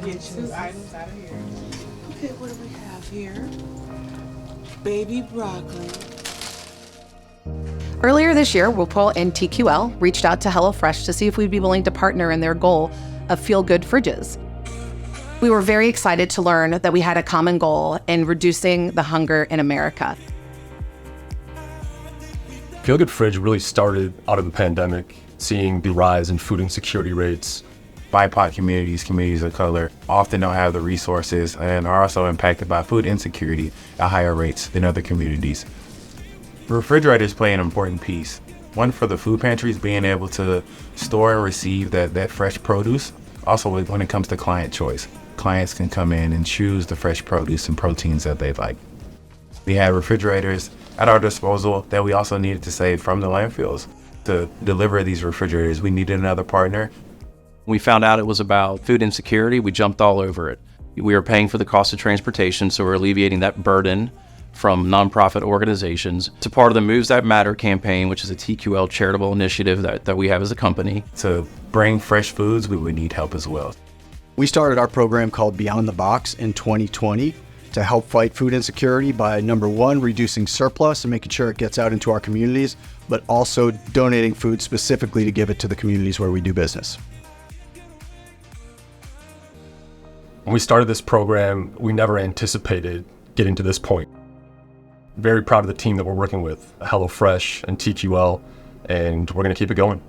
get 2 items out of here. Okay, what do we have here? Baby broccoli. Earlier this year, Whirlpool and TQL reached out to HelloFresh to see if we'd be willing to partner in their goal of feel-good fridges. We were very excited to learn that we had a common goal in reducing the hunger in America. Feel Good Fridge really started out of the pandemic, seeing the rise in food insecurity rates. BIPOC communities of color, often don't have the resources and are also impacted by food insecurity at higher rates than other communities. Refrigerators play an important piece. One, for the food pantries, being able to store and receive that fresh produce. Also, when it comes to client choice, clients can come in and choose the fresh produce and proteins that they like. We had refrigerators at our disposal that we also needed to save from the landfills. To deliver these refrigerators, we needed another partner. We found out it was about food insecurity. We jumped all over it. We were paying for the cost of transportation, so we're alleviating that burden from nonprofit organizations to part of the Moves That Matter campaign, which is a TQL charitable initiative that we have as a company. To bring fresh foods, we would need help as well. We started our program called Beyond the Box in 2020 to help fight food insecurity by, number one, reducing surplus and making sure it gets out into our communities, but also donating food specifically to give it to the communities where we do business. When we started this program, we never anticipated getting to this point. Very proud of the team that we're working with, HelloFresh and TQL, and we're going to keep it going.